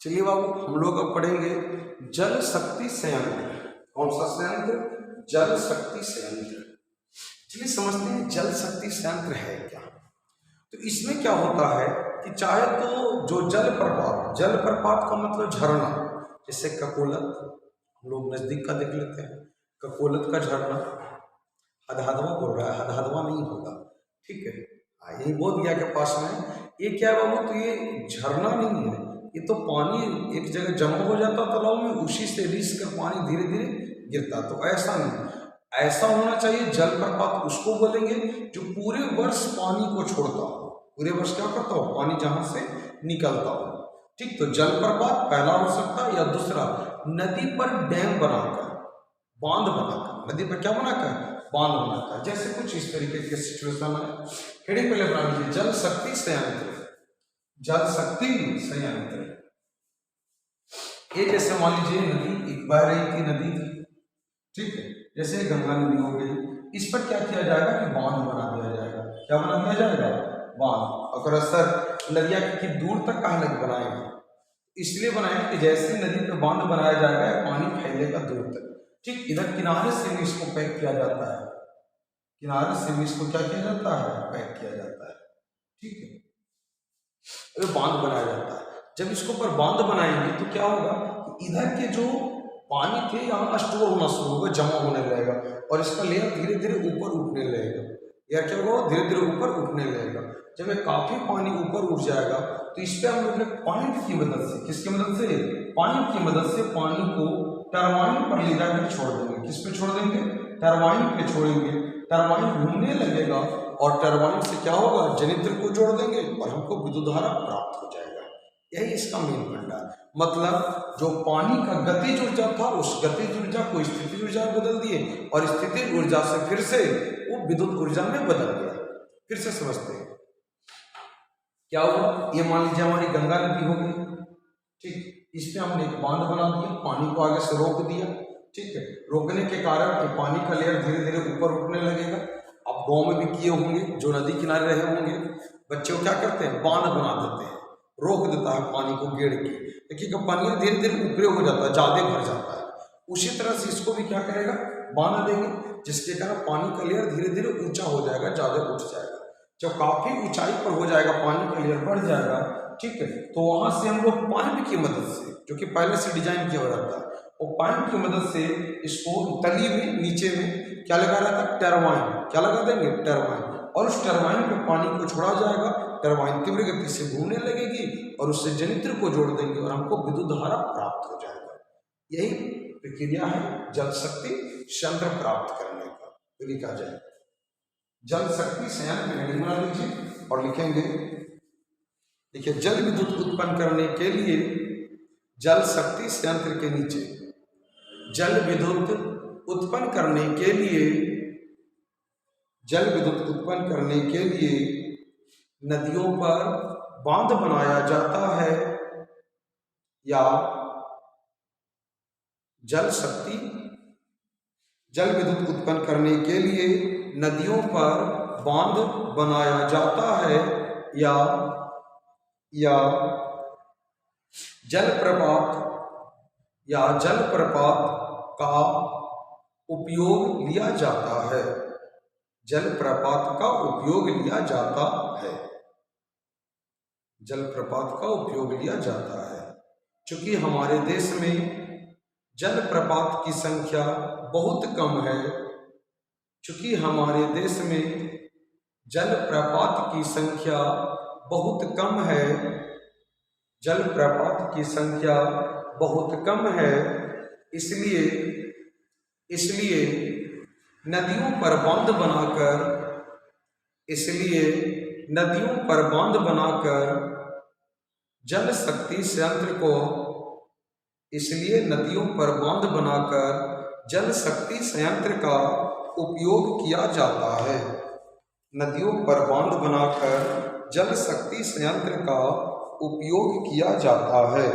चलिए बाबू, हम लोग अब पढ़ेंगे जल शक्ति संयंत्र। कौन सा संयंत्र? जल शक्ति संयंत्र। चलिए समझते हैं जल शक्ति संयंत्र है क्या। तो इसमें क्या होता है कि चाहे तो जो जल प्रपात का मतलब झरना, जैसे ककोलत, हम लोग नजदीक का देख लेते हैं, ककोलत का झरना, हदहदवा बोल रहा है, हदहदवा नहीं होगा, ठीक है, यही बोध गया के पास में। ये क्या है बाबू? तो ये झरना नहीं है, ये तो पानी एक जगह जमा हो जाता तालाब में, उसी से रिस कर पानी धीरे धीरे गिरता। तो ऐसा नहीं, ऐसा होना चाहिए जलप्रपात उसको बोलेंगे जो पूरे वर्ष पानी को छोड़ता हो, पूरे वर्ष क्या करता हो, पानी जहां से निकलता हो, ठीक। तो जलप्रपात पहला हो सकता है, या दूसरा नदी पर डैम बनाकर, बांध बनाकर, नदी पर क्या बनाकर, बांध बनाकर, जैसे कुछ इस तरीके के सिचुएशन है। हेडिंग पहले बना लीजिए, जल शक्ति संयंत्र। जल शक्ति संयंत्र, ये जैसे मान लीजिए नदी एक बह रही थी, नदी थी, ठीक है, जैसे गंगा नदी हो गई, इस पर क्या किया जाएगा कि बांध बना दिया जाएगा। क्या बना दिया जाएगा? बांध। अगर सर नदिया की दूर तक कहाँ लग बनाएंगे, इसलिए बनाएंगे कि जैसे नदी पर बांध बनाया जाएगा पानी फैलेगा दूर तक, ठीक। इधर किनारे से भी इसको पैक किया जाता है, किनारे से भी इसको क्या किया जाता है, पैक किया जाता है, ठीक है, बांध बनाया जाता है। जब इसको पर बांध बनाएंगे तो क्या होगा, इधर के जो पानी थे यहाँ स्टोर होना शुरू होगा, जमा होने लगेगा, और इसका लेयर धीरे धीरे ऊपर उठने लगेगा, या क्या होगा, धीरे धीरे ऊपर उठने लगेगा। जब ये काफी पानी ऊपर उठ जाएगा तो इस पर हम लोग पाइप की मदद से, किसकी मदद से, पाइप की मदद से पानी को टरबाइन पर ले जाकर छोड़ देंगे। किस पे छोड़ देंगे? टरबाइन पे छोड़ेंगे। टरबाइन घूमने लगेगा और टरबाइन से क्या होगा, जनित्र को जोड़ देंगे और हमको विद्युत धारा प्राप्त हो जाएगा। यही इसका मेन फंडा है। मतलब जो पानी का गतिज ऊर्जा था, उस गतिज ऊर्जा को स्थितिज ऊर्जा में बदल दिए, और स्थितिज ऊर्जा से फिर से वो विद्युत ऊर्जा में बदल गया। फिर से समझते हैं क्या हुआ। ये मान लीजिए हमारी गंगा नदी हो गई, ठीक, इस पे हमने एक बांध बना दिया, पानी को आगे से रोक दिया, ठीक है। रोकने के कारण ये पानी का लेयर धीरे धीरे ऊपर उठने लगेगा। अब गांव में भी किए होंगे, जो नदी किनारे रहे होंगे, बच्चे क्या करते हैं, बांध बना देते हैं, रोक देता है पानी को गेड़ के, देखिए पानी धीरे धीरे ऊपरे हो जाता है, ज्यादा भर जाता है। उसी तरह से इसको भी क्या करेगा, बांध देंगे, जिसके कारण पानी का लेयर धीरे धीरे ऊंचा हो जाएगा, ज्यादा उठ जाएगा। जब काफी ऊंचाई पर हो जाएगा, पानी का लेयर बढ़ जाएगा, ठीक है, तो वहां से हम लोग पाइप की मदद से, जो कि पहले से डिजाइन किया हुआ रहता है, वो पाइप की मदद से इसको तली में, नीचे में क्या लगा रहता है, टरबाइन। क्या लगा देंगे, टरबाइन, और उस टरबाइन पे पानी को छोड़ा जाएगा। टरबाइन तीव्र गति से घूमने लगेगी और उससे जनित्र को जोड़ देंगे और हमको विद्युत धारा प्राप्त हो जाएगा। यही प्रक्रिया है जल शक्ति संयंत्र प्राप्त करने का। तो लिखा जाए जल शक्ति संयंत्र, हेडिंग बना लीजिए और लिखेंगे, देखिए जल विद्युत उत्पन्न करने के लिए जल शक्ति संयंत्र के नीचे, जल विद्युत उत्पन्न करने के लिए, जल विद्युत उत्पन्न करने के लिए नदियों पर बांध बनाया जाता है, या जल शक्ति, जल विद्युत उत्पन्न करने के लिए नदियों पर बांध बनाया जाता है, या जलप्रपात का उपयोग लिया जाता है, जलप्रपात का उपयोग लिया जाता है, जलप्रपात का उपयोग लिया जाता है। चूंकि हमारे देश में जलप्रपात की संख्या बहुत कम है, चूंकि हमारे देश में जलप्रपात की संख्या बहुत कम है, जलप्रपात की संख्या बहुत कम है, इसलिए नदियों पर बांध बनाकर, इसलिए नदियों पर बांध बनाकर जल शक्ति संयंत्र को, इसलिए नदियों पर बांध बनाकर जल शक्ति संयंत्र का उपयोग किया जाता है। नदियों पर बांध बनाकर जल शक्ति संयंत्र का उपयोग किया जाता है।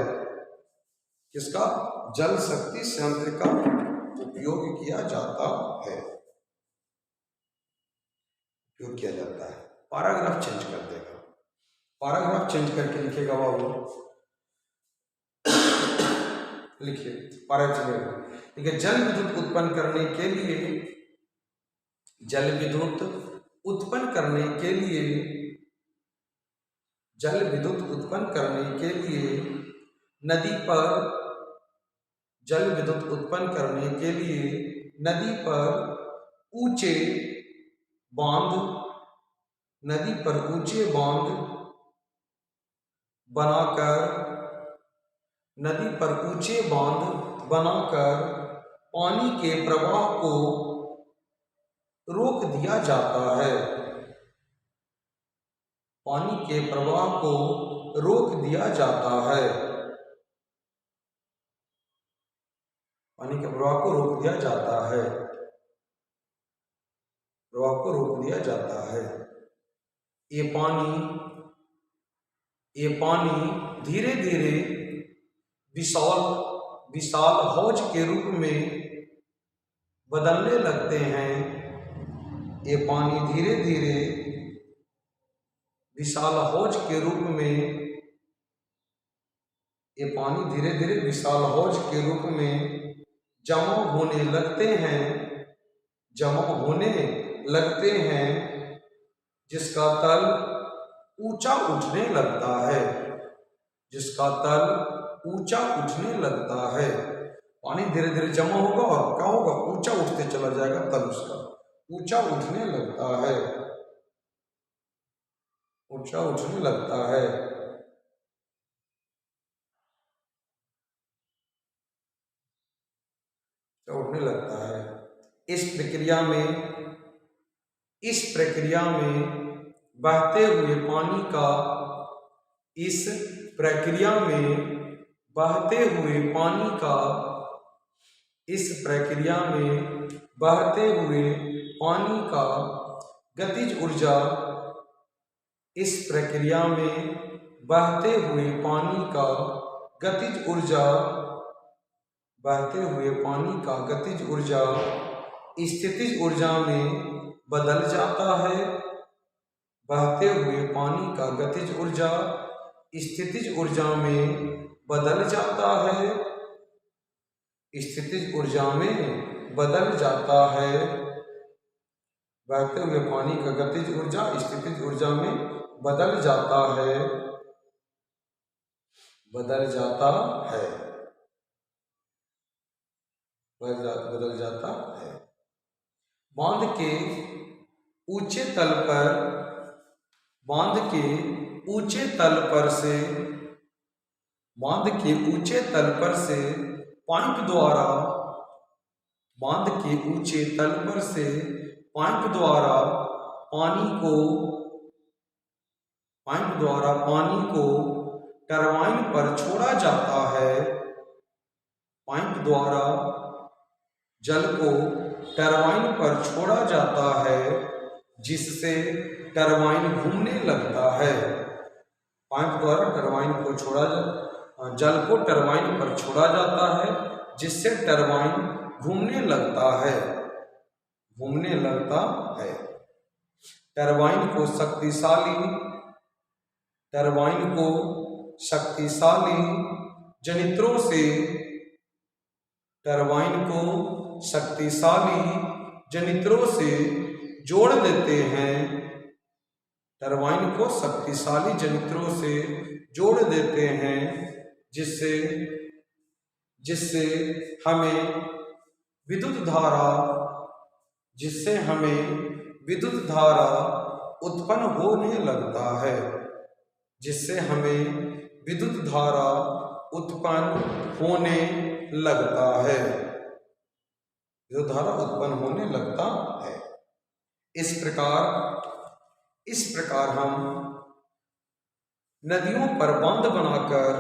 किसका? जल शक्ति संयंत्र का उपयोग किया जाता है, उपयोग किया जाता है। पैराग्राफ चेंज कर देगा, पैराग्राफ चेंज करके लिखेगा बाबू, लिखिए पारा चलेगा। ठीक है, जल विद्युत उत्पन्न करने के लिए, जल विद्युत उत्पन्न करने के लिए, जल विद्युत उत्पन्न करने के लिए नदी पर, जल विद्युत उत्पन्न करने के लिए नदी पर ऊंचे बांध, नदी पर ऊंचे बांध बनाकर, नदी पर ऊंचे बांध बनाकर पानी के प्रवाह को रोक दिया जाता है, पानी के प्रवाह को रोक दिया जाता है, पानी के प्रवाह को रोक दिया जाता है, प्रवाह को रोक दिया जाता है। ये पानी धीरे धीरे विशाल विशाल हौज के रूप में बदलने लगते हैं, ये पानी धीरे धीरे विशाल हौज के रूप में, ये पानी धीरे धीरे विशाल हौज के रूप में जमा होने लगते हैं, जमा होने लगते हैं, जिसका तल ऊंचा उठने लगता है, जिसका तल ऊंचा उठने लगता है। पानी धीरे धीरे जमा होगा और क्या होगा, ऊंचा उठते चला जाएगा, तल उसका ऊंचा उठने लगता है, ऊंचा उठने लगता है। उठने लगता है। इस प्रक्रिया में बहते हुए पानी का, इस प्रक्रिया में बहते हुए पानी का, इस प्रक्रिया में बहते हुए पानी का गतिज ऊर्जा, इस प्रक्रिया में बहते हुए पानी का गतिज ऊर्जा, बहते हुए पानी का गतिज ऊर्जा स्थितिज ऊर्जा में बदल जाता है, बहते हुए पानी का गतिज ऊर्जा स्थितिज ऊर्जा में बदल जाता है, स्थितिज ऊर्जा में बदल जाता है, बहते हुए पानी का गतिज ऊर्जा स्थितिज ऊर्जा में बदल जाता है, बदल जाता है, बदल जाता है। बांध के ऊंचे तल पर, बांध के ऊंचे तल पर से, बांध के ऊंचे तल पर से पाइप द्वारा, बांध के ऊंचे तल पर से पाइप द्वारा पानी को, पाइप द्वारा पानी को टरबाइन पर छोड़ा जाता है, पाइप द्वारा जल को टरबाइन पर छोड़ा जाता है, जिससे टरबाइन घूमने लगता है। पाइप द्वारा टरबाइन को छोड़ा जल को टरबाइन पर छोड़ा जाता है, जिससे टरबाइन घूमने लगता है, घूमने लगता है। टरबाइन को शक्तिशाली, टरबाइन को शक्तिशाली जनित्रों से, टरबाइन को शक्तिशाली जनित्रों से जोड़ देते हैं, टरबाइन को शक्तिशाली जनित्रों से जोड़ देते हैं, जिससे जिससे हमें विद्युत धारा, जिससे हमें विद्युत धारा उत्पन्न होने लगता है, जिससे हमें विद्युत धारा उत्पन्न होने लगता है, विद्युत धारा उत्पन्न होने लगता है। इस प्रकार हम नदियों पर बांध बनाकर,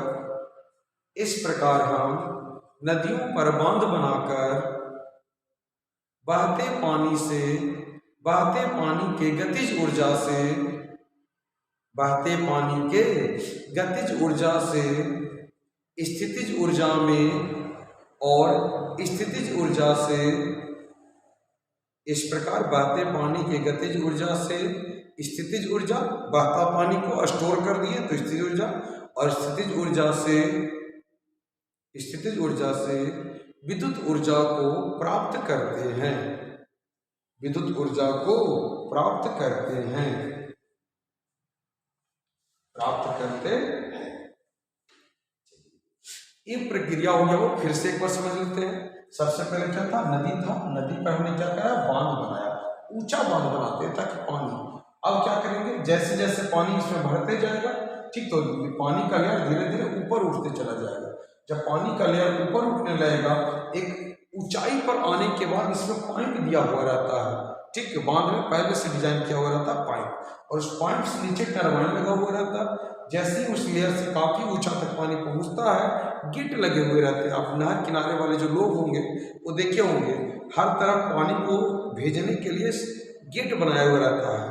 इस प्रकार हम नदियों पर बांध बनाकर बहते पानी से, बहते पानी के गतिज ऊर्जा से, बहते पानी के गतिज ऊर्जा से स्थितिज ऊर्जा में और स्थितिज ऊर्जा से, इस प्रकार बहते पानी के गतिज ऊर्जा से स्थितिज ऊर्जा, बहता पानी को स्टोर कर दिए तो स्थितिज ऊर्जा, और स्थितिज ऊर्जा से स्थितिज ऊर्जा से विद्युत ऊर्जा को प्राप्त करते हैं, विद्युत ऊर्जा को प्राप्त करते हैं, प्राप्त करते हैं। ये प्रक्रिया हो गया, वो फिर से एक बार समझ लेते हैं। सबसे पहले क्या था, नदी था, नदी पर हमने क्या करा, बांध बनाया, ऊंचा बांध बनाते हैं ताकि पानी, अब क्या करेंगे, जैसे जैसे पानी इसमें भरते जाएगा, ठीक, तो पानी का लेयर धीरे धीरे ऊपर उठते चला जाएगा। जब पानी का लेयर ऊपर उठने लगेगा, एक ऊंचाई पर आने के बाद इसमें पाइप दिया हुआ रहता है, ठीक है, बांध में पहले से डिजाइन किया हुआ रहता है पाइप, और उस पाइप से नीचे टरबाइन लगा हुआ रहता है। जैसे ही उस लेयर से काफी ऊंचा तक पानी पहुंचता है, गेट लगे हुए रहते हैं। आप नहर किनारे वाले जो लोग होंगे वो देखे होंगे, हर तरफ पानी को भेजने के लिए गेट बनाया हुआ रहता है,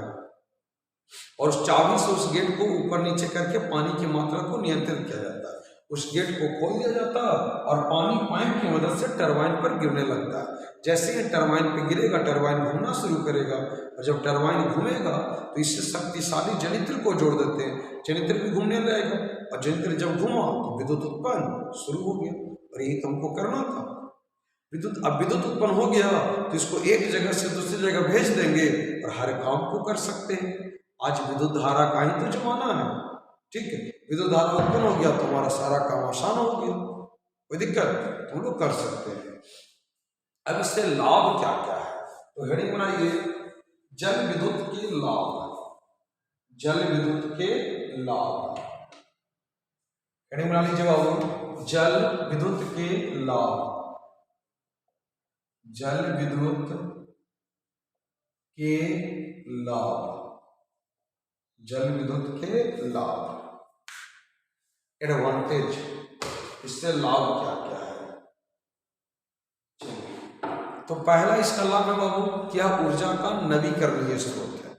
और उस चाबी से उस गेट को ऊपर नीचे करके पानी की मात्रा को नियंत्रित किया जाता है। उस गेट को खोल दिया जाता है और पानी पाइप की मदद से टरबाइन पर गिरने लगता है। जैसे ही टरबाइन पर गिरेगा, टरबाइन घूमना शुरू करेगा, और जब टरबाइन घूमेगा तो इससे शक्तिशाली जनित्र को जोड़ देते हैं, जनित्र भी घूमने लगेगा, और जनित्र जब घूमा तो विद्युत उत्पन्न शुरू हो गया। और यही तो हमको करना था, विद्युत, अब विद्युत उत्पन्न हो गया तो इसको एक जगह से दूसरी जगह भेज देंगे और हर काम को कर सकते हैं। आज विद्युत धारा का ही तो जमाना है, ठीक है, विद्युत धारा उत्पन्न हो गया तो हमारा सारा काम आसान हो गया, कोई दिक्कत, हम लोग कर सकते हैं। अब इससे लाभ क्या क्या है, तो हेडिंग बनाइए, जल विद्युत के लाभ, जल विद्युत के लाभ, हेडिंग बना लीजिए बाबू, जल विद्युत के लाभ, जल विद्युत के लाभ, जल विद्युत के लाभ, एडवांटेज, इससे लाभ क्या क्या है। तो पहला इसका लाभ है बाबू, क्या ऊर्जा का नवीकरणीय स्रोत है।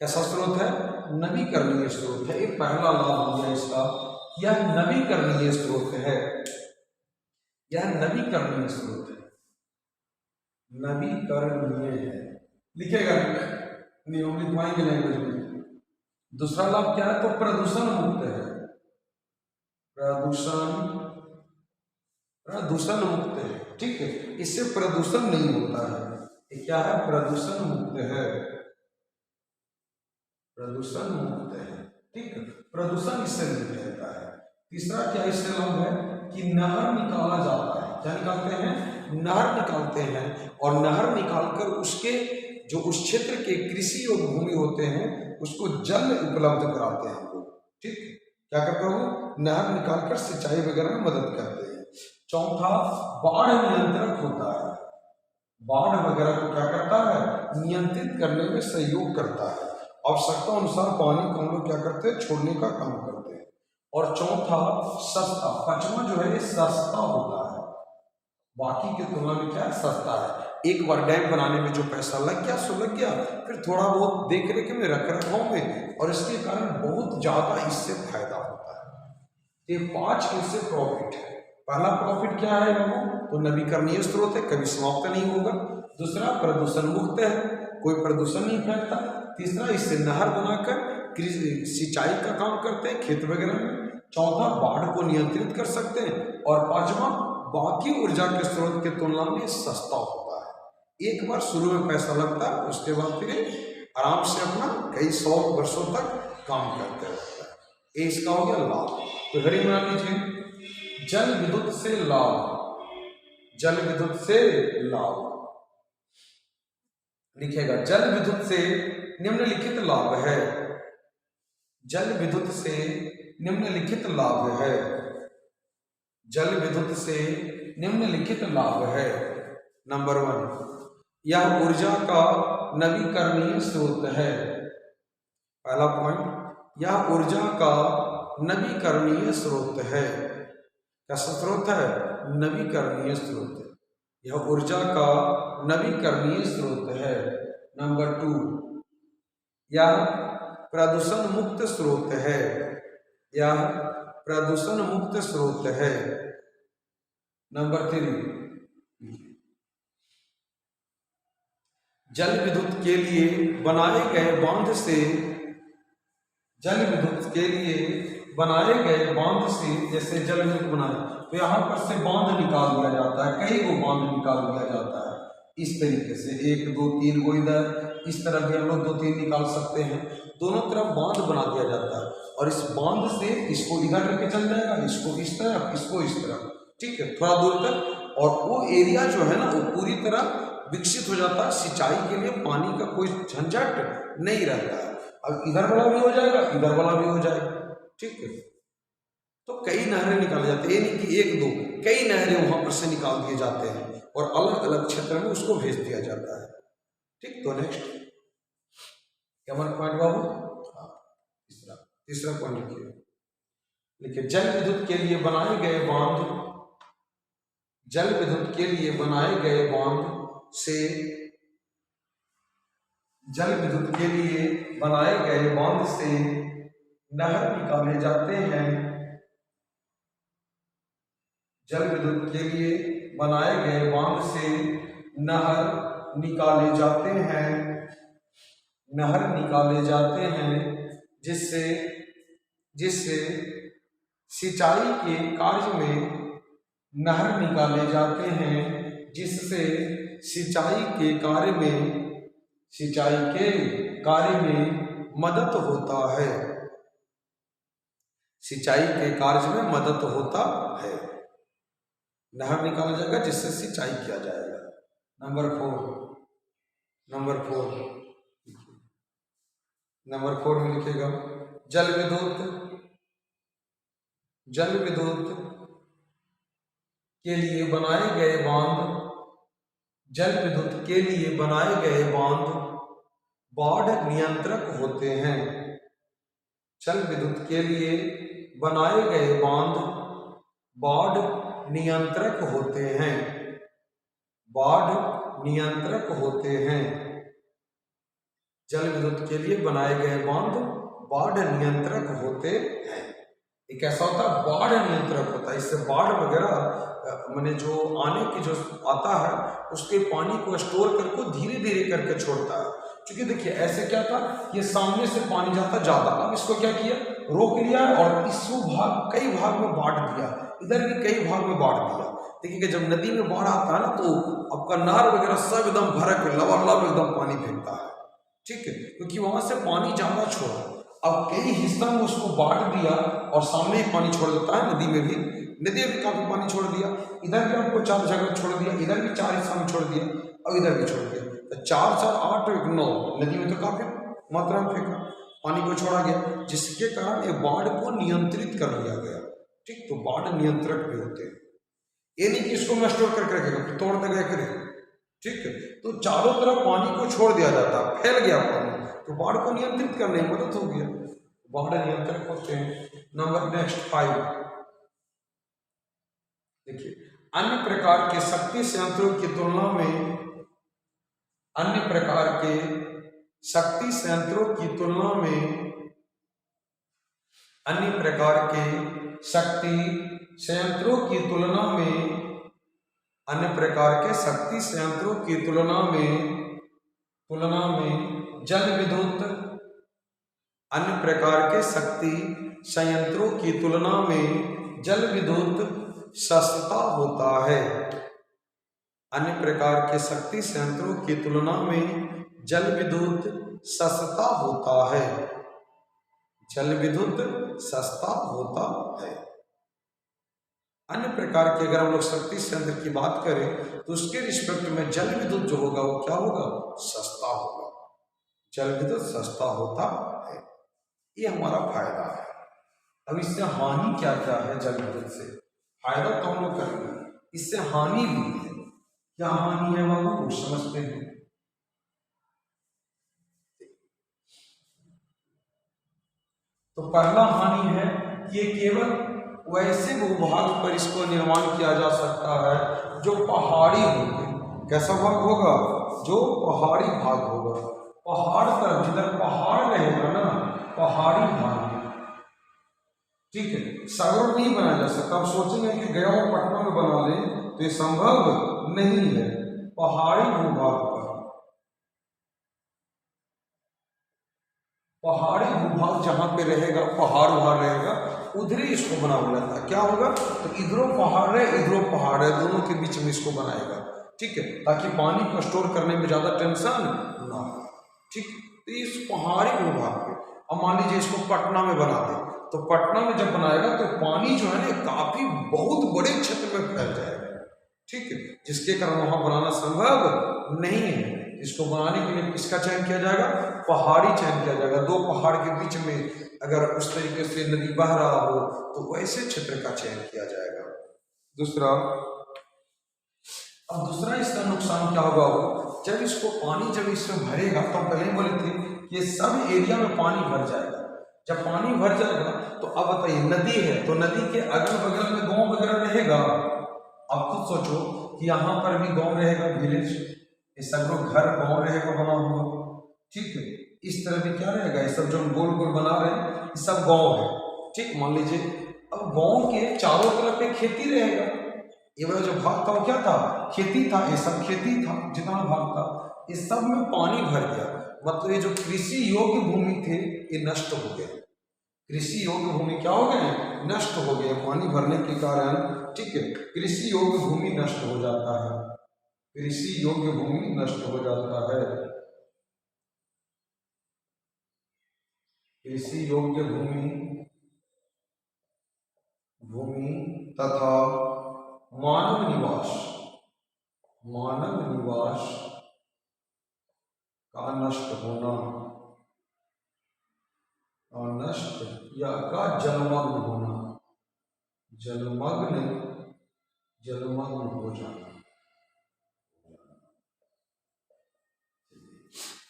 कैसा स्रोत है, नवीकरणीय स्रोत है। एक पहला लाभ हो गया इसका, यह नवीकरणीय स्रोत है, यह नवीकरणीय स्रोत है, नवीकरणीय है, लिखेगा नियम लिखवाएंगे लैंग्वेज में। दूसरा लाभ क्या है, तो प्रदूषण मुक्त है, प्रदूषण, प्रदूषण मुक्त है, ठीक है, इससे प्रदूषण नहीं होता है। ये क्या है, प्रदूषण मुक्त है, प्रदूषण मुक्त है, ठीक है, प्रदूषण इससे नहीं रहता है। तीसरा क्या इससे लाभ है कि नहर निकाला जाता है, क्या निकालते हैं, नहर निकालते हैं, और नहर निकालकर उसके जो उस क्षेत्र के कृषि और भूमि होते हैं उसको जल उपलब्ध कराते हैं हम लोग, ठीक, क्या करते हो, नहर निकालकर सिंचाई वगैरह में मदद करते हैं। चौथा, बाढ़ नियंत्रक होता है, बाढ़ वगैरह को क्या करता है, नियंत्रित करने में सहयोग करता है। आवश्यकता अनुसार पानी को हम लोग क्या करते हैं, छोड़ने का काम करते हैं। और चौथा, सस्ता, पांचवा जो है ये सस्ता होता है, बाकी के तुलना में क्या है, सस्ता है। एक बार डैम बनाने में जो पैसा लग गया सो लग गया, फिर थोड़ा बहुत देख रेख में, रख रखाव में, और इसके कारण बहुत ज्यादा इससे फायदा होता है। ये 5 इससे प्रॉफिट है। पहला प्रॉफिट क्या है बाबू, तो नवीकरणीय स्रोत है, कभी समाप्त नहीं होगा। दूसरा, प्रदूषण मुक्त है, कोई प्रदूषण नहीं फैलता। तीसरा, इससे नहर बनाकर सिंचाई का काम करते हैं खेत वगैरह में। चौथा, बाढ़ को नियंत्रित कर सकते हैं। और पांचवा, बाकी ऊर्जा के स्रोत के तुलना में सस्ता होता है। एक बार शुरू में पैसा लगता है, उसके बाद फिर आराम से अपना कई 100 वर्षों तक काम करते रहता है। ये इसका हो गया लाभ। तो हेडिंग बना लीजिए, जल विद्युत से लाभ, जल विद्युत से लाभ, लिखेगा जल विद्युत से निम्नलिखित लाभ है, जल विद्युत से निम्नलिखित लाभ है, जल विद्युत से निम्नलिखित लाभ है। नंबर 1, यह ऊर्जा का नवीकरणीय स्रोत है। पहला पॉइंट, यह ऊर्जा का नवीकरणीय स्रोत है। कैसा स्रोत है, नवीकरणीय स्रोत है, यह ऊर्जा का नवीकरणीय स्रोत है। नंबर 2, यह प्रदूषण मुक्त स्रोत है, यह प्रदूषण मुक्त स्रोत है। नंबर 3, जल विद्युत के लिए बनाए गए बांध से, जल विद्युत के लिए बनाए गए बांध से, जैसे जल विद्युत बनाए तो यहाँ पर से बांध निकाल दिया जाता है, कई को बांध निकाल दिया जाता है इस तरीके से, 1 2 3 को इधर, इस तरफ भी हम लोग 2 3 निकाल सकते हैं, दोनों तरफ बांध बना दिया जाता है और इस बांध से इसको इधर लेके चल जाएगा, इसको इस तरफ, इसको इस तरफ, ठीक है, थोड़ा दूर तक, और वो एरिया जो है ना वो पूरी तरह विकसित हो जाता है, सिंचाई के लिए पानी का कोई झंझट नहीं रहता है। अब इधर वाला भी हो जाएगा, इधर वाला भी हो जाएगा, ठीक है। तो कई नहरें निकाले जाते हैं, ये नहीं कि 1 2, कई नहरें वहां पर से निकाल दिए जाते हैं और अलग अलग क्षेत्र में उसको भेज दिया जाता है, ठीक। तो नेक्स्ट क्या हमारा पॉइंट बाबू, हाँ तीसरा पॉइंट लिखिए, जल विद्युत के लिए बनाए गए बांध, जल विद्युत के लिए बनाए गए बांध से, जल विद्युत के लिए बनाए गए बांध से नहर निकाले जाते हैं, जल विद्युत के लिए बनाए गए बांध से नहर निकाले जाते हैं, नहर निकाले जाते हैं, जिससे जिससे सिंचाई के कार्य में, नहर निकाले जाते हैं जिससे सिंचाई के कार्य में, सिंचाई के कार्य में मदद होता है, सिंचाई के कार्य में मदद होता है, नहर निकाला जाएगा जिससे सिंचाई किया जाएगा। नंबर 4 में लिखेगा, जल विद्युत के लिए बनाए गए बांध, जल विद्युत के लिए बनाए गए बांध बाढ़ नियंत्रक होते हैं, जल विद्युत के लिए बनाए गए बांध बाढ़ नियंत्रक होते हैं, बाढ़ नियंत्रक होते हैं, जल विद्युत के लिए बनाए गए बांध बाढ़ नियंत्रक होते हैं। ये कैसा होता है, बाढ़ नियंत्रक होता है, इससे बाढ़ वगैरह मैंने जो आने की जो आता है उसके पानी को स्टोर करके धीरे धीरे करके छोड़ता है। क्योंकि देखिए ऐसे क्या था, ये सामने से पानी जाता ज्यादा, अब इसको क्या किया, रोक लिया और इसको कई भाग में बांट दिया, इधर भी कई भाग में बांट दिया। देखिए जब नदी में बाढ़ आता है ना तो आपका नार वगैरह सब एकदम भर के लबालब एकदम पानी फेंकता है, ठीक है, क्योंकि वहां से पानी ज्यादा छोड़ा। अब कई हिस्सा में उसको बांट दिया और सामने ही पानी छोड़ देता है, नदी में भी, नदी में काफी पानी छोड़ दिया, इधर भी आपको 4 जगह छोड़ दिया, इधर भी 4 हिस्सा में छोड़ दिया और इधर भी छोड़ दिया, तो 4 4 8 9, नदी में तो काफी मात्रा में फेंका, पानी को छोड़ा गया, जिसके कारण ये बाढ़ को नियंत्रित कर लिया गया, ठीक। तो बाढ़ नियंत्रक भी होते हैं, ये नहीं कि इसको मैं स्टोर करके रखेगा फिर तोड़ देगा करे, ठीक है। तो चारों तरफ पानी को छोड़ दिया जाता, फैल गया पानी, तो बाढ़ को नियंत्रित करने में मदद हो गया, बाढ़ नियंत्रक होते हैं। नंबर नेक्स्ट 5 देखिए, अन्य प्रकार के शक्ति संयंत्रों की तुलना में, अन्य प्रकार के शक्ति संयंत्रों की तुलना में, अन्य प्रकार के शक्ति संयंत्रों की तुलना में, अन्य प्रकार के शक्ति संयंत्रों की तुलना में जल विद्युत, अन्य प्रकार के शक्ति संयंत्रों की तुलना में जल विद्युत सस्ता होता है, अन्य प्रकार के शक्ति संयंत्रों की तुलना में जल विद्युत सस्ता होता है, जल विद्युत सस्ता होता है। अन्य प्रकार के अगर हम लोग शक्ति संयंत्र की बात करें तो उसके रिस्पेक्ट में जल विद्युत जो होगा वो क्या होगा, सस्ता होगा, जल विद्युत सस्ता होता है, ये हमारा फायदा है। अब इससे हानि क्या क्या है, जल विद्युत से फायदा तो हम लोग करेंगे, इससे हानि भी है, क्या हानि है बाबू वो समझते हैं। तो पहला हानि है कि ये केवल वैसे भूभाग पर इसको निर्माण किया जा सकता है जो पहाड़ी होंगे, कैसा भाग होगा, जो पहाड़ी भाग होगा, पहाड़ तरफ जिधर पहाड़ रहेगा ना, पहाड़ी भाग, ठीक है, सागर नहीं बनाया जा सकता। आप सोचेंगे कि गया और पटना में बना लें तो ये संभव नहीं है, पहाड़ी भूभाग पर, पहाड़ी भूभाग जहां पे रहेगा, पहाड़ वहां रहेगा, उधर ही इसको बना हुआ था। क्या होगा, तो इधरों पहाड़ है, दोनों के बीच में इसको बनाएगा, ठीक है, ताकि पानी को स्टोर करने में ज्यादा टेंशन ना हो, ठीक। तो इस पहाड़ी भूभाग पे अब मान लीजिए इसको पटना में बना दे, तो पटना में जब बनाएगा तो पानी जो है ना काफी बहुत बड़े क्षेत्र में फैल जाएगा, ठीक है, जिसके कारण वहां बनाना संभव नहीं है। इसको बनाने के लिए किसका चयन किया जाएगा, पहाड़ी चयन किया जाएगा। दो पहाड़ के बीच में अगर उस तरीके से नदी बह रहा हो तो वैसे क्षेत्र का चयन किया जाएगा। दूसरा, अब दूसरा इसका नुकसान क्या होगा, जब इसको पानी जब इसमें भरेगा, तो पहले बोले थे कि ये सब एरिया में पानी भर जाएगा। जब पानी भर जाएगा तो अब बताइए नदी है, तो नदी के अगल बगल में गांव वगैरह रहेगा। आप खुद सोचो कि यहाँ पर भी गांव रहेगा, विलेज, ये सब लोग घर गांव रहेगा बना हुआ, ठीक है। इस तरह भी क्या रहेगा, ये सब जो गोल गोल बना रहे हैं ये सब गांव है, ठीक। मान लीजिए अब गांव के चारों तरफ पे खेती रहेगा, ये वाला जो भाग था वो क्या था, खेती था, ये सब खेती था, जितना भाग था इस सब में पानी भर गया। मतलब ये जो कृषि योग्य भूमि थे ये नष्ट हो गए, कृषि योग्य भूमि क्या हो गए, नष्ट हो गए पानी भरने के कारण, ठीक है। कृषि योग्य भूमि नष्ट हो जाता है, कृषि योग्य भूमि नष्ट हो जाता है, कृषि योग्य भूमि तथा मानव निवास का नष्ट होना, नष्ट या का जलमग्न होना, जलमग्न हो जाना।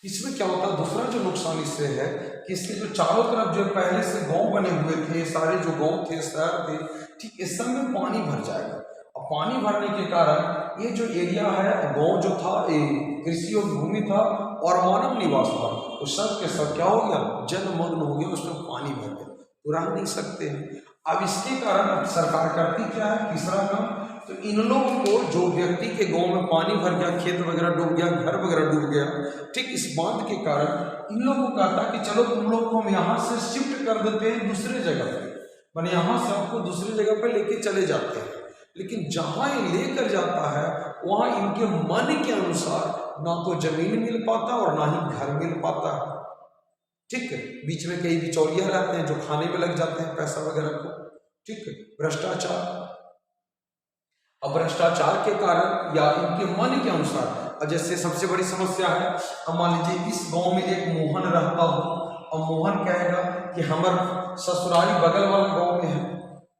इसमें क्या होता है, दूसरा जो नुकसान इससे है कि इसके जो चारों तरफ जो पहले से गांव बने हुए थे, सारे जो गांव थे, शहर थे, ठीक, इस सब में पानी भर जाएगा। अब पानी भरने के कारण ये जो एरिया है, गांव जो था कृषि योग्य भूमि था और मानव निवास था, तो सब के सब क्या हो गया, जलमग्न हो गया, उसमें पानी भर गया, तो रह नहीं सकते हैं। अब इसके कारण अब सरकार करती क्या है, तीसरा काम, तो इन लोगों को, जो व्यक्ति के गांव में पानी भर गया, खेत वगैरह डूब गया, घर वगैरह डूब गया, ठीक, इस बांध के कारण इन लोगों को कहता कि चलो तुम लोग को हम यहाँ से शिफ्ट कर देते हैं दूसरे जगह पे, माने यहाँ से आपको दूसरी जगह पे लेके चले जाते हैं। लेकिन जहाँ ये लेकर जाता है वहाँ इनके मन के अनुसार ना तो जमीन मिल पाता और ना ही घर मिल पाता है, ठीक है। बीच में कई बिचौलिया रहते हैं जो खाने में लग जाते हैं पैसा वगैरह को, ठीक है। भ्रष्टाचार, अब भ्रष्टाचार के कारण या इनके मन के अनुसार, जैसे सबसे बड़ी समस्या है, अब मान लीजिए इस गांव में एक मोहन रहता हो, और मोहन कहेगा कि हमारा ससुराली बगल वाला गांव में है,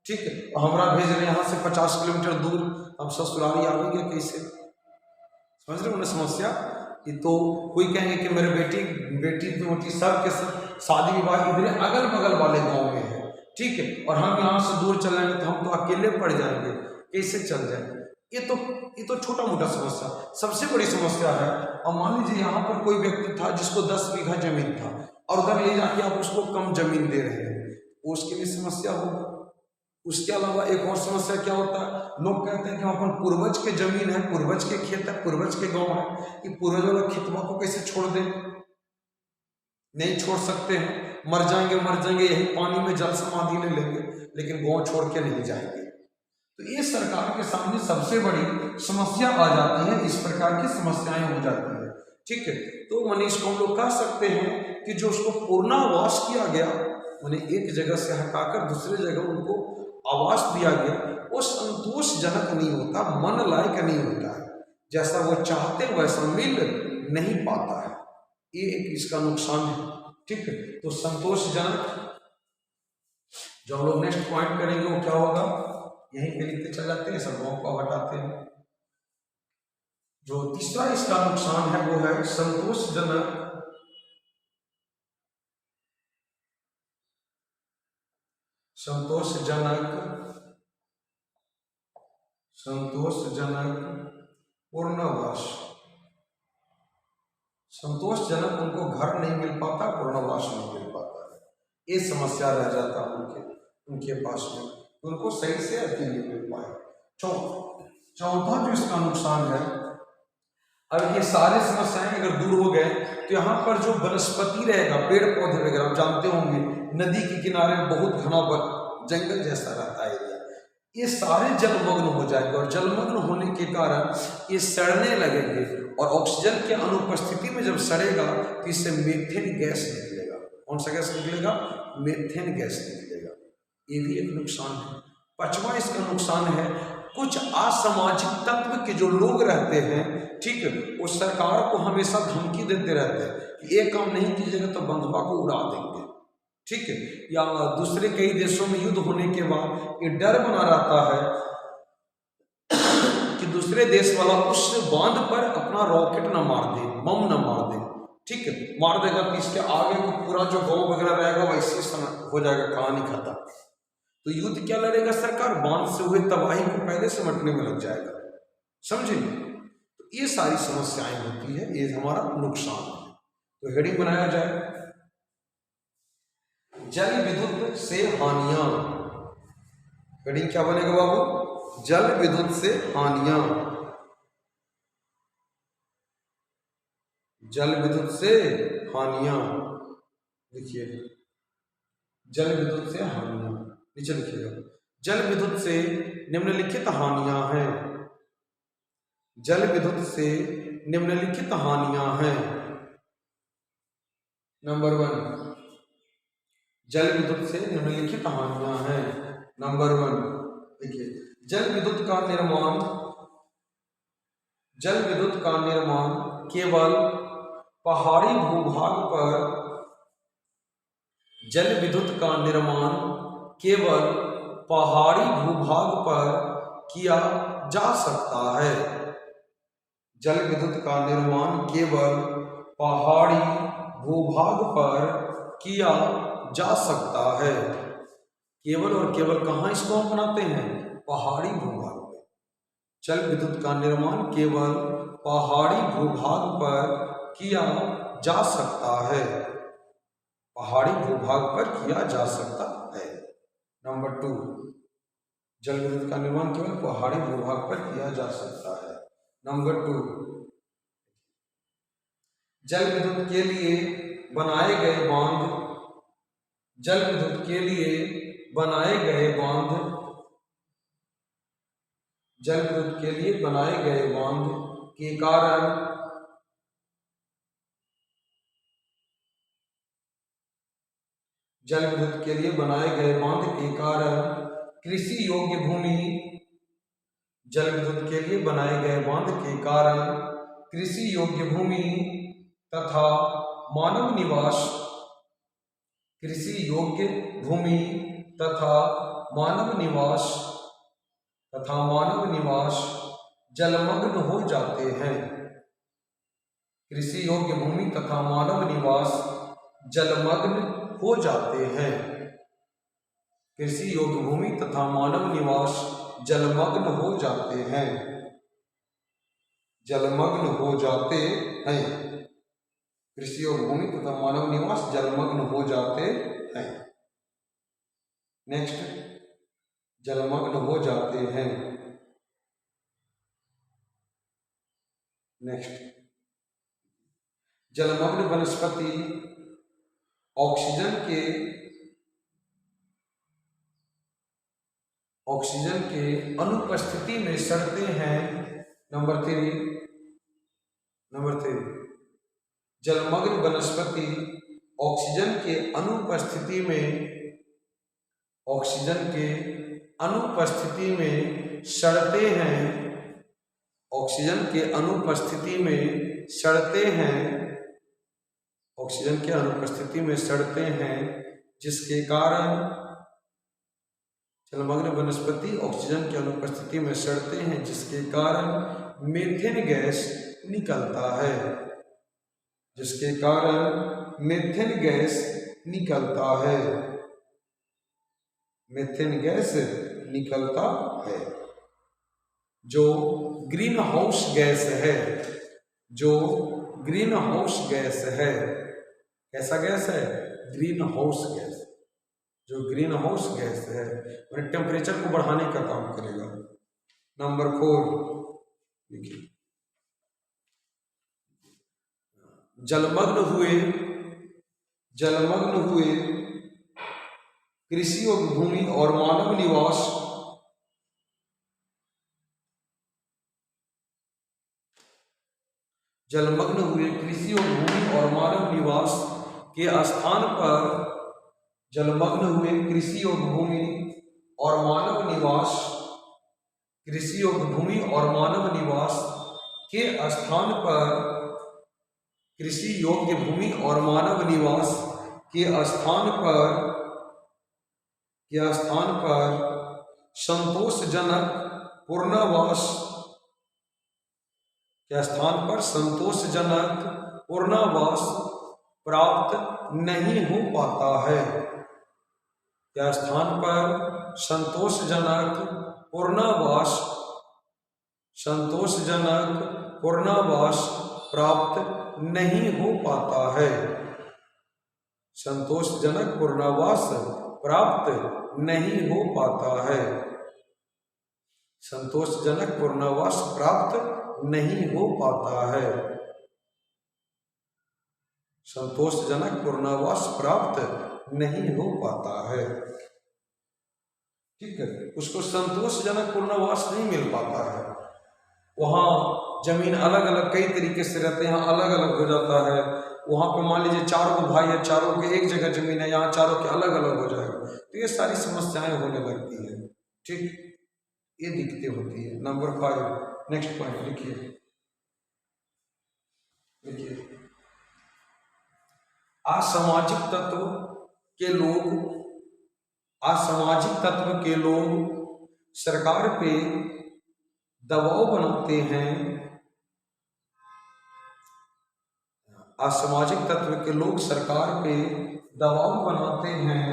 ठीक है, और हमारा भेज रहे यहाँ से 50 किलोमीटर दूर, हम ससुराली आवेंगे कैसे, समझ रहे हो ना समस्या। ये तो कोई कहेंगे कि मेरे बेटी सब के सब शादी विवाह इधर अगल बगल वाले गांव में है, ठीक है, और हम यहाँ से दूर चलेंगे तो हम तो अकेले पड़ जाएंगे, कैसे चल जाएंगे। ये तो छोटा मोटा समस्या। सबसे बड़ी समस्या है, और मान लीजिए यहाँ पर कोई व्यक्ति था जिसको 10 बीघा जमीन था और उधर ले जाके आप उसको कम जमीन दे रहे हैं, उसकी भी समस्या होगी। उसके अलावा एक और समस्या क्या होता है, लोग कहते हैं कि अपन पूर्वज के जमीन है, पूर्वज के खेत है, पूर्वज के गांव है, कि पूर्वज वाला खेतवा को कैसे छोड़ दें, नहीं छोड़ सकते हैं, मर जाएंगे यही पानी में जल समाधि ले लेंगे, लेकिन गांव छोड़ के नहीं जाएंगे। तो ये सरकार के सामने सबसे बड़ी समस्या आ जाती है, इस प्रकार की समस्याएं हो जाती है, ठीक है। तो माने इसको हम लोग कह सकते हैं कि जो उसको पूर्णावास किया गया, माने एक जगह से हटाकर दूसरे जगह उनको आवास दिया गया, वो संतोषजनक नहीं होता, मन लायक नहीं होता है, जैसा वो चाहते वैसा मिल नहीं पाता है, ये एक इसका नुकसान है, ठीक है। तो संतोषजनक, जो हम लोग नेक्स्ट पॉइंट करेंगे वो क्या होगा, यहीं पे लिखते चल जाते हैं, सब गाँव को हटाते हैं। जो तीसरा इसका नुकसान है वो है संतोषजनक पूर्णवास। संतोषजनक उनको घर नहीं मिल पाता, पूर्णवास नहीं मिल पाता है, ये समस्या रह जाता है उनके पास में, उनको सही से अति नहीं मिल पाए। चौथा जो इसका नुकसान है, अब ये सारे समस्याएं अगर दूर हो गए तो यहाँ पर जो वनस्पति रहेगा, पेड़ पौधे वगैरह, आप जानते होंगे नदी के किनारे बहुत घना जंगल जैसा रहता है एरिया, ये सारे जलमग्न हो जाएंगे और जलमग्न होने के कारण ये सड़ने लगेंगे और ऑक्सीजन की अनुपस्थिति में जब सड़ेगा तो इससे मीथेन गैस निकलेगा। कौन सा गैस निकलेगा? मीथेन गैस निकलेगा। ये भी एक नुकसान है। पांचवा इसका नुकसान है, कुछ असामाजिक तत्व के जो लोग रहते हैं, ठीक है, वो सरकार को हमेशा धमकी देते रहते हैं कि ये काम नहीं कीजिएगा तो बंधुआ को उड़ा देंगे, ठीक है, या दूसरे कई देशों में युद्ध होने के बाद ये डर बना रहता है कि दूसरे देश वाला उस बांध पर अपना रॉकेट न मार दे, बम न मार दे, ठीक है, मार देगा तो इसके आगे को पूरा जो गांव वगैरह रहेगा वैसे हो जाएगा, कहानी खत्म। तो युद्ध क्या लड़ेगा सरकार? बांध से हुए तबाही को पहले समझने में लग जाएगा, समझे? तो ये सारी समस्याएं होती है, ये हमारा नुकसान है। तो हेडिंग बनाया जाए, जल विद्युत से हानियां। हेडिंग क्या बनेगा बाबू? जल विद्युत से हानियां। जल विद्युत से हानियां, देखिए जल विद्युत से हानियां, नीचे लिखिएगा, जल विद्युत से निम्नलिखित हानियां हैं। जल विद्युत से निम्नलिखित हानियां हैं। नंबर 1, जल विद्युत से निम्नलिखित हानियां हैं। नंबर 1, देखिए, जल विद्युत का निर्माण केवल पहाड़ी भूभाग पर, जल विद्युत का निर्माण केवल पहाड़ी भूभाग पर किया जा सकता है। जल विद्युत का निर्माण केवल पहाड़ी भूभाग पर किया जा सकता है। केवल और केवल कहाँ इसको हम बनाते हैं? पहाड़ी भूभाग पर। जल विद्युत का निर्माण केवल पहाड़ी भूभाग पर किया जा सकता है। पहाड़ी भूभाग पर किया जा सकता है। नंबर 2, जल विद्युत का निर्माण केवल पहाड़ी भूभाग पर किया जा सकता है। नंबर 2, जल विद्युत के लिए बनाए गए बांध, जल विद्युत के लिए बनाए गए बांध, जल विद्युत के लिए बनाए गए बांध के कारण जल विद्युत के लिए बनाए गए बांध के कारण कृषि योग्य भूमि, जल विद्युत के लिए बनाए गए बांध के कारण कृषि योग्य भूमि तथा मानव निवास, कृषि योग्य भूमि तथा मानव निवास जलमग्न हो जाते हैं। कृषि योग्य भूमि तथा मानव निवास जलमग्न हो जाते हैं। कृषि योग्य भूमि तथा मानव निवास जलमग्न हो जाते हैं। जलमग्न हो जाते हैं। कृषि योग्य भूमि तथा मानव निवास जलमग्न हो जाते हैं। नेक्स्ट, जलमग्न हो जाते हैं। नेक्स्ट, जलमग्न वनस्पति ऑक्सीजन के अनुपस्थिति में सड़ते हैं। नंबर 3, जलमग्न वनस्पति ऑक्सीजन के अनुपस्थिति में सड़ते हैं। ऑक्सीजन के अनुपस्थिति में सड़ते हैं। ऑक्सीजन के अनुपस्थिति में सड़ते हैं, जिसके कारण जलमग्न वनस्पति ऑक्सीजन की अनुपस्थिति में सड़ते हैं, जिसके कारण मीथेन गैस निकलता है। जिसके कारण मीथेन गैस निकलता है। मीथेन गैस निकलता है, जो ग्रीन हाउस गैस है। जो ग्रीन हाउस गैस है। कैसा गैस है? Green house gas. जो ग्रीन हाउस गैस है और टेम्परेचर को बढ़ाने का काम करेगा। नंबर 4 देखिए, जलमग्न हुए कृषि और भूमि और मानव निवास जलमग्न हुए कृषि और भूमि और मानव निवास के स्थान पर जलमग्न हुए कृषि और भूमि और मानव निवास कृषि और भूमि और मानव निवास के स्थान पर कृषि योग्य भूमि और मानव निवास के स्थान पर संतोषजनक पूर्णावास के स्थान पर संतोषजनक पूर्णावास प्राप्त नहीं हो पाता है। के स्थान पर संतोषजनक पूर्णावास प्राप्त नहीं हो पाता है। संतोषजनक पूर्णावास प्राप्त नहीं हो पाता है। संतोषजनक पूर्णावास प्राप्त नहीं हो पाता है। संतोषजनक पूर्णावास प्राप्त नहीं हो पाता है। ठीक है, उसको संतोषजनक पूर्णावास नहीं मिल पाता है। वहाँ जमीन अलग अलग कई तरीके से रहते हैं, अलग अलग हो जाता है। वहाँ पे मान लीजिए चारों भाई है, चारों के एक जगह जमीन है, यहाँ चारों के अलग अलग हो जाएगा, तो ये सारी समस्याएं होने लगती है। ठीक, ये दिक्कतें होती है। नंबर 5, नेक्स्ट पॉइंट लिखिए। असामाजिक तत्व के लोग सरकार पे दबाव बनाते हैं। असामाजिक तत्व के लोग सरकार पे दबाव बनाते हैं,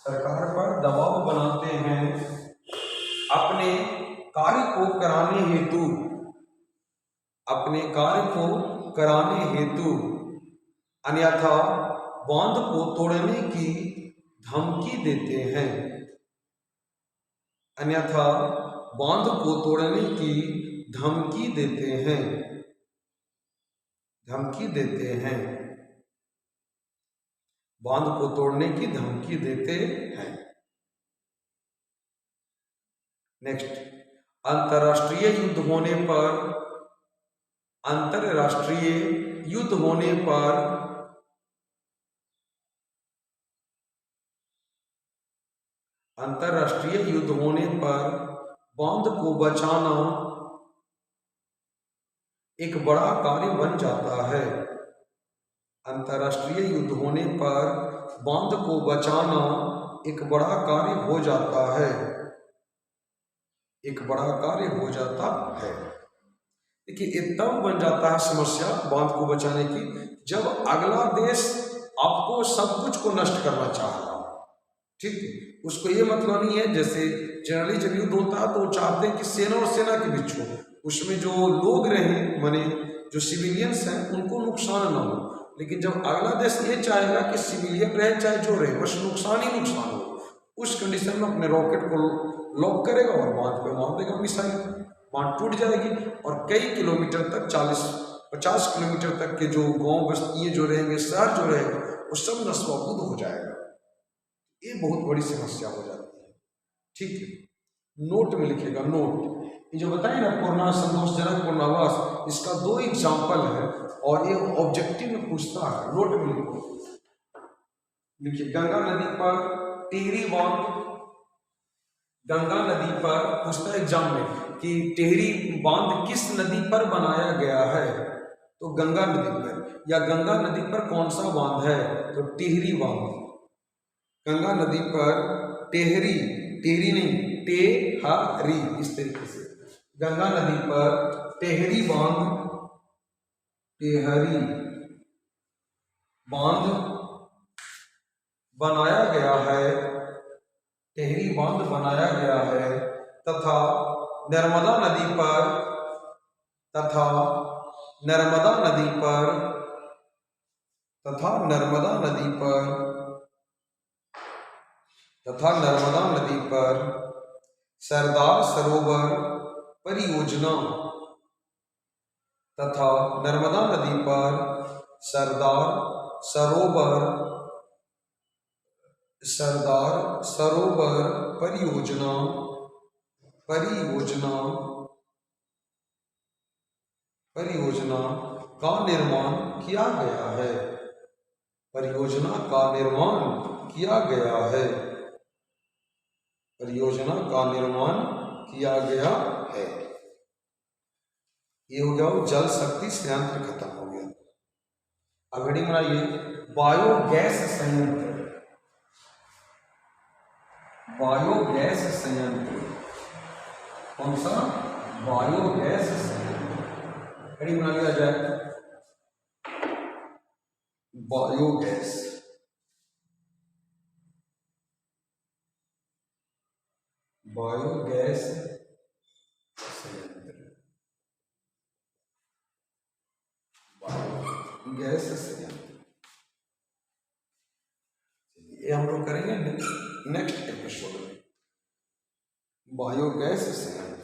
सरकार पर दबाव बनाते हैं अपने कार्य को कराने हेतु अन्यथा बांध को तोड़ने की धमकी देते हैं। अन्यथा बांध को तोड़ने की धमकी देते हैं। बांध को तोड़ने की धमकी देते हैं। नेक्स्ट, अंतरराष्ट्रीय युद्ध होने पर बांध को बचाना एक बड़ा कार्य बन जाता है। अंतरराष्ट्रीय युद्ध होने पर बांध को बचाना एक बड़ा कार्य हो जाता है। देखिए, ये तब बन जाता है समस्या बांध को बचाने की जब अगला देश आपको सब कुछ को नष्ट करना चाह रहा हो। ठीक, उसको ये मतलब नहीं है, जैसे जनरली जब युद्ध होता है तो वो चाहते हैं कि सेना और सेना के बीच हो, उसमें जो लोग रहे माने जो सिविलियंस हैं उनको नुकसान ना हो। लेकिन जब अगला देश ये चाहेगा कि सिविलियन रहे चाहे जो रहे, बस नुकसान ही नुकसान हो, उस कंडीशन में अपने रॉकेट को लॉक करेगा और बांध पे मार देगा मिसाइल। बांध टूट जाएगी और कई किलोमीटर तक 40-50 किलोमीटर तक के जो गांव बस्तियां जो रहेंगे, शहर जो रहेगा, वो सब नस्वाबूद हो जाएगा। ये बहुत बड़ी समस्या हो जाती है। ठीक है, नोट में लिखिएगा। नोट, ये जो बताइए ना पूर्णा संतोषजनक पूर्णावास, इसका 2 एग्जाम्पल है और ये ऑब्जेक्टिव में पूछता है। नोट में लिखिए, गंगा नदी पर टिहरी बांध, गंगा नदी पर पूछता है एग्जाम में कि टिहरी बांध किस नदी पर बनाया गया है, तो गंगा नदी पर। या गंगा नदी पर कौन सा बांध है, तो टिहरी बांध। गंगा नदी पर टिहरी नहीं टेहरी, इस तरीके से गंगा नदी पर टिहरी बांध बनाया गया है। टिहरी बांध बनाया गया है तथा नर्मदा नदी पर सरदार सरोवर परियोजना सरदार सरोवर परियोजना परियोजना परियोजना का निर्माण किया गया है। परियोजना का निर्माण किया गया है। परियोजना का निर्माण किया गया है। ये हो गया जल शक्ति संयंत्र खत्म हो गया। अब हेडिंग बनाइए बायोगैस संयंत्र। बायोगैस संयंत्र कौन सा? बायोगैस संयंत्र। हेडिंग बना लिया जाए बायोगैस। बायोगैस संयंत्र। बायोगैस संयंत्र ये हम लोग करेंगे नेक्स्ट एपिसोड में। बायोगैस संयंत्र।